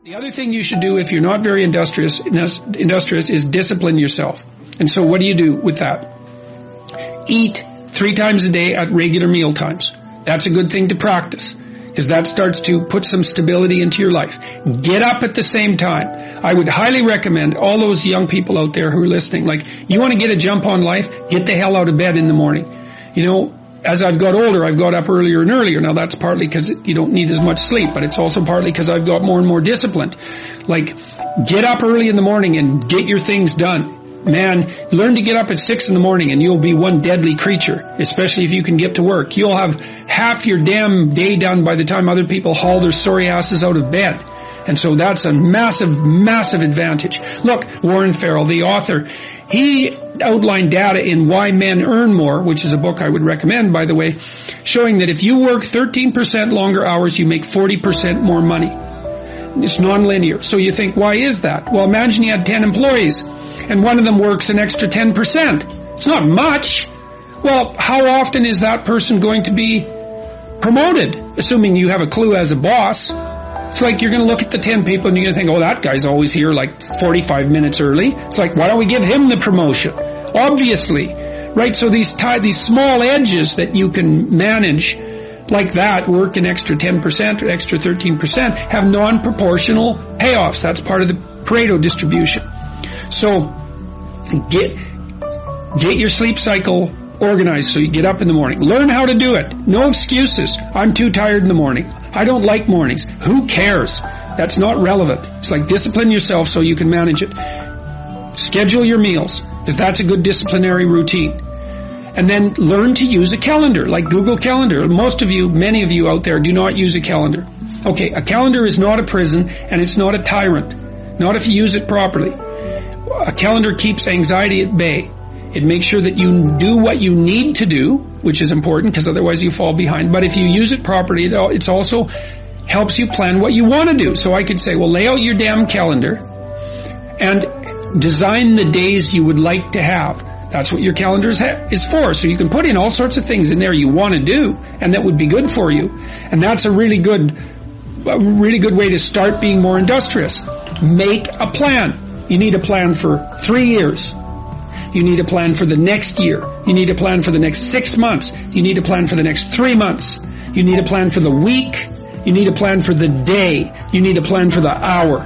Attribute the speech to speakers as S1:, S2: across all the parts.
S1: The other thing you should do if you're not very industrious is discipline yourself. And so what do you do with that? Eat 3 times a day at regular meal times. That's a good thing to practice, because that starts to put some stability into your life. Get up at the same time. I would highly recommend all those young people out there who are listening, like, you want to get a jump on life, get the hell out of bed in the morning. You know, as I've got older, I've got up earlier and earlier. Now that's partly because you don't need as much sleep, but it's also partly because I've got more and more disciplined. Like, get up early in the morning and get your things done. Man, learn to get up at 6 in the morning and you'll be one deadly creature, especially if you can get to work. You'll have half your damn day done by the time other people haul their sorry asses out of bed. And so that's a massive, massive advantage. Look, Warren Farrell, the author, he outlined data in Why Men Earn More, which is a book I would recommend, by the way, showing that if you work 13% longer hours, you make 40% more money. It's nonlinear. So you think, why is that? Well, imagine you had 10 employees and one of them works an extra 10%. It's not much. Well, how often is that person going to be promoted, assuming you have a clue as a boss? It's like you're going to look at the 10 people and you're going to think, oh, that guy's always here like 45 minutes early. It's like, why don't we give him the promotion? Obviously, right? So these small edges that you can manage like that, work an extra 10% or extra 13%, have non-proportional payoffs. That's part of the Pareto distribution. So get your sleep cycle organized so you get up in the morning. Learn how to do it. No excuses. I'm too tired in the morning. I don't like mornings. Who cares? That's not relevant. It's like discipline yourself so you can manage it. Schedule your meals, because that's a good disciplinary routine. And then learn to use a calendar, like Google Calendar. Many of you out there do not use a calendar. Okay, a calendar is not a prison, and it's not a tyrant. Not if you use it properly. A calendar keeps anxiety at bay. It makes sure that you do what you need to do, which is important because otherwise you fall behind. But if you use it properly, it also helps you plan what you want to do. So I could say, well, lay out your damn calendar and design the days you would like to have. That's what your calendar is for. So you can put in all sorts of things in there you want to do and that would be good for you. And that's a really good way to start being more industrious. Make a plan. You need a plan for 3 years. You need a plan for the next year. You need a plan for the next 6 months. You need a plan for the next 3 months. You need a plan for the week. You need a plan for the day. You need a plan for the hour.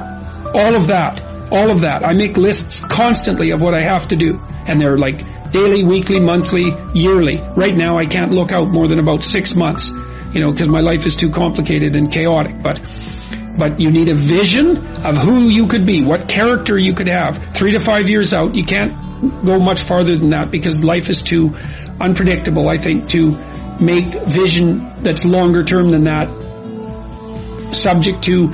S1: All of that. I make lists constantly of what I have to do. And they're like daily, weekly, monthly, yearly. Right now I can't look out more than about 6 months, because my life is too complicated and chaotic. But you need a vision of who you could be, what character you could have. 3 to 5 years out, you can't go much farther than that because life is too unpredictable, I think, to make vision that's longer term than that subject to,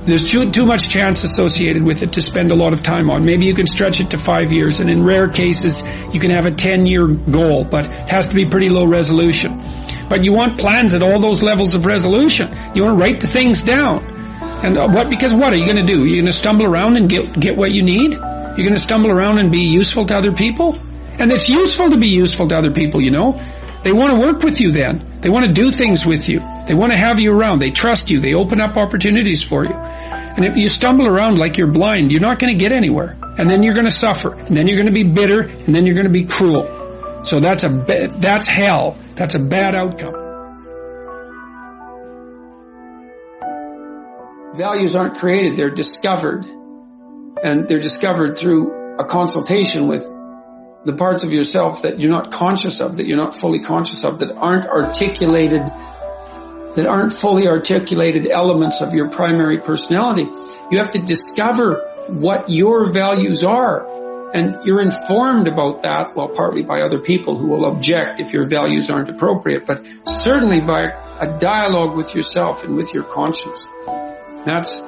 S1: there's too much chance associated with it to spend a lot of time on. Maybe you can stretch it to 5 years, and in rare cases you can have a 10-year goal, but it has to be pretty low resolution. But you want plans at all those levels of resolution. You want to write the things down. And because what are you going to do? You're going to stumble around and get what you need? You're going to stumble around and be useful to other people? And it's useful to be useful to other people, They want to work with you then. They want to do things with you. They want to have you around. They trust you. They open up opportunities for you. And if you stumble around like you're blind, you're not going to get anywhere. And then you're going to suffer. And then you're going to be bitter. And then you're going to be cruel. So that's hell. That's a bad outcome. Values aren't created. They're discovered. And they're discovered through a consultation with the parts of yourself that you're not conscious of, that you're not fully conscious of, that aren't fully articulated elements of your primary personality. You have to discover what your values are. And you're informed about that, well, partly by other people who will object if your values aren't appropriate, but certainly by a dialogue with yourself and with your conscience. That's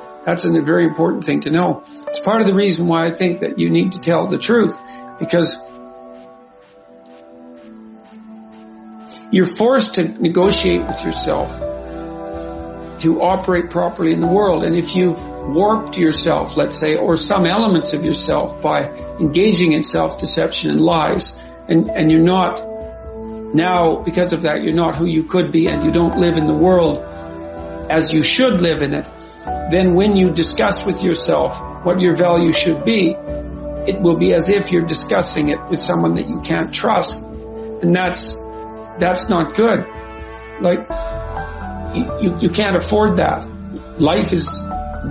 S1: a very important thing to know. It's part of the reason why I think that you need to tell the truth, because you're forced to negotiate with yourself to operate properly in the world. And if you've warped yourself, let's say, or some elements of yourself by engaging in self-deception and lies, and you're not, now because of that, you're not who you could be, and you don't live in the world as you should live in it, then when you discuss with yourself what your value should be, it will be as if you're discussing it with someone that you can't trust. And that's not good. Like, you can't afford that. Life is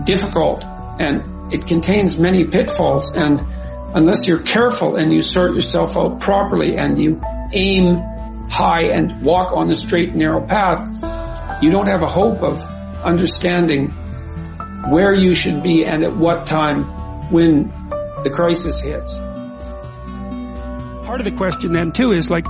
S1: difficult and it contains many pitfalls, and unless you're careful and you sort yourself out properly and you aim high and walk on the straight and narrow path, you don't have a hope of understanding where you should be and at what time when the crisis hits.
S2: Part of the question then too is like,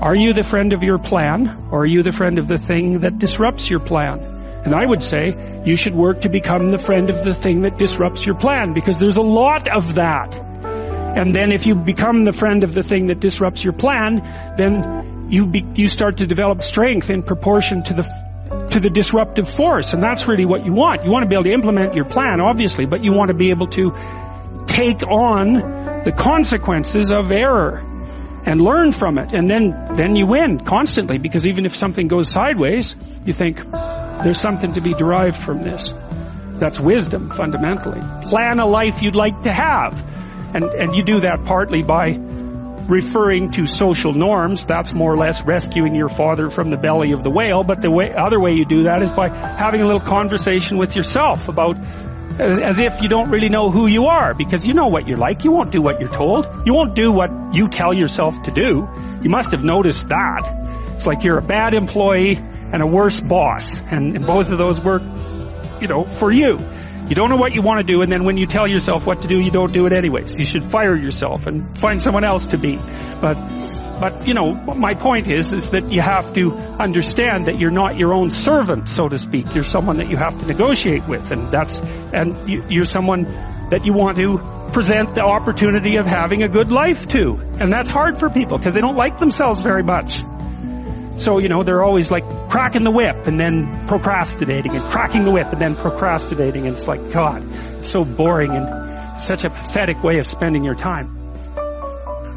S2: are you the friend of your plan, or are you the friend of the thing that disrupts your plan? And I would say you should work to become the friend of the thing that disrupts your plan, because there's a lot of that. And then if you become the friend of the thing that disrupts your plan, then you start to develop strength in proportion to the disruptive force. And that's really what you want. You want to be able to implement your plan, obviously, but you want to be able to take on the consequences of error and learn from it. And then you win constantly, because even if something goes sideways, you think, there's something to be derived from this. That's wisdom, fundamentally. Plan a life you'd like to have. And you do that partly by referring to social norms. That's more or less rescuing your father from the belly of the whale. But the other way you do that is by having a little conversation with yourself about, as if you don't really know who you are, because you know what you're like. You won't do what you're told. You won't do what you tell yourself to do. You must have noticed that. It's like you're a bad employee and a worse boss. And both of those work, for you. You don't know what you want to do, and then when you tell yourself what to do, you don't do it anyways. You should fire yourself and find someone else to be. But my point is that you have to understand that you're not your own servant, so to speak. You're someone that you have to negotiate with, and you're someone that you want to present the opportunity of having a good life to. And that's hard for people because they don't like themselves very much. So, they're always like cracking the whip and then procrastinating, and cracking the whip and then procrastinating. And it's like, God, it's so boring and such a pathetic way of spending your time.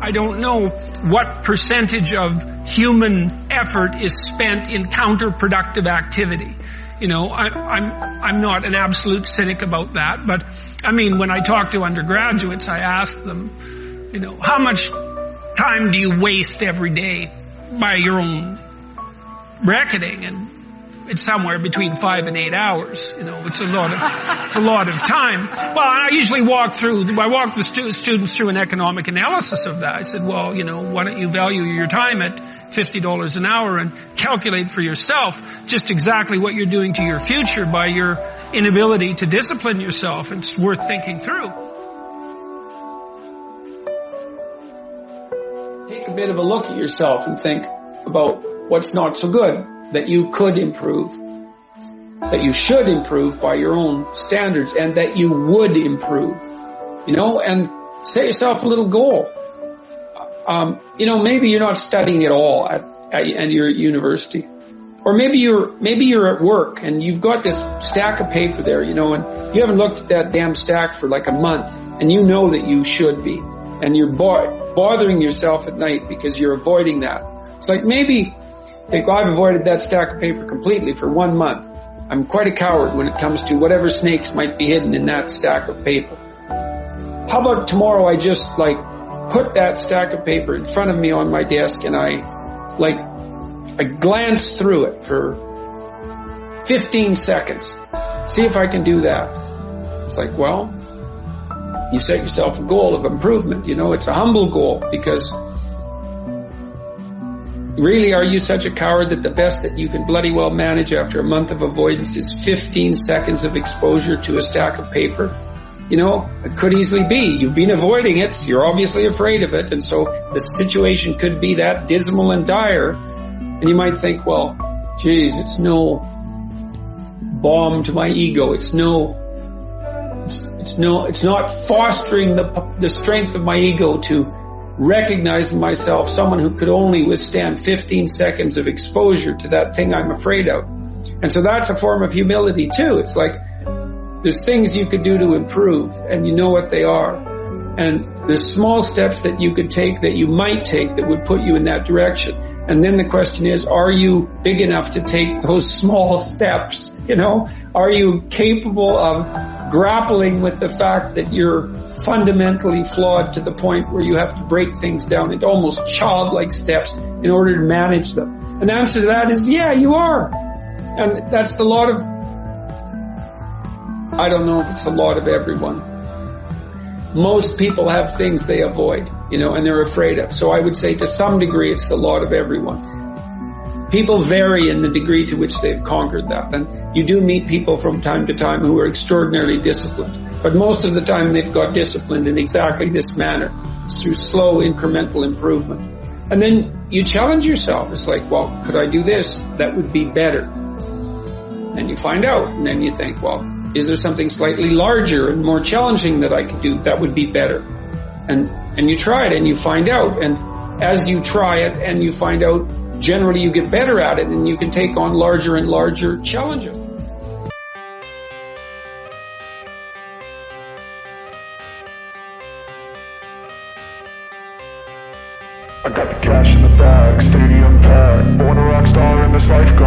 S1: I don't know what percentage of human effort is spent in counterproductive activity. I'm not an absolute cynic about that, but I mean, when I talk to undergraduates, I ask them, how much time do you waste every day by your own reckoning? And it's somewhere between 5 and 8 hours. It's a lot of time. Well, I usually walk the students through an economic analysis of that. I said, well, why don't you value your time at $50 an hour and calculate for yourself just exactly what you're doing to your future by your inability to discipline yourself. It's worth thinking through. Take a bit of a look at yourself and think about what's not so good that you could improve, that you should improve by your own standards, and that you would improve, and set yourself a little goal. Maybe you're not studying at all at your university, or maybe you're at work and you've got this stack of paper there, and you haven't looked at that damn stack for like a month, and you know that you should be, and you're bothering yourself at night because you're avoiding that. It's like, maybe think, I've avoided that stack of paper completely for 1 month. I'm quite a coward when it comes to whatever snakes might be hidden in that stack of paper. How about tomorrow I just put that stack of paper in front of me on my desk, and I glance through it for 15 seconds. See if I can do that. It's like, well, you set yourself a goal of improvement. It's a humble goal, because really, are you such a coward that the best that you can bloody well manage after a month of avoidance is 15 seconds of exposure to a stack of paper? It could easily be. You've been avoiding it, so you're obviously afraid of it, and so the situation could be that dismal and dire, and you might think, well, geez, it's no balm to my ego. It's not fostering the strength of my ego to recognize in myself someone who could only withstand 15 seconds of exposure to that thing I'm afraid of. And so that's a form of humility too. It's like, there's things you could do to improve, and you know what they are. And there's small steps that you could take, that you might take, that would put you in that direction. And then the question is, are you big enough to take those small steps? You know, are you capable of grappling with the fact that you're fundamentally flawed to the point where you have to break things down into almost childlike steps in order to manage them? And the answer to that is, yeah, you are. And that's the lot of, I don't know if it's the lot of everyone. Most people have things they avoid, you know, and they're afraid of. So I would say to some degree it's the lot of everyone. People vary in the degree to which they've conquered that. And you do meet people from time to time who are extraordinarily disciplined. But most of the time they've got disciplined in exactly this manner. It's through slow incremental improvement. And then you challenge yourself. It's like, well, could I do this? That would be better. And you find out. And then you think, well, is there something slightly larger and more challenging that I could do? That would be better. And you try it and you find out. And as you try it and you find out, generally you get better at it and you can take on larger and larger challenges.
S3: I got the cash in the bag, stadium packed, born a rock star in this life.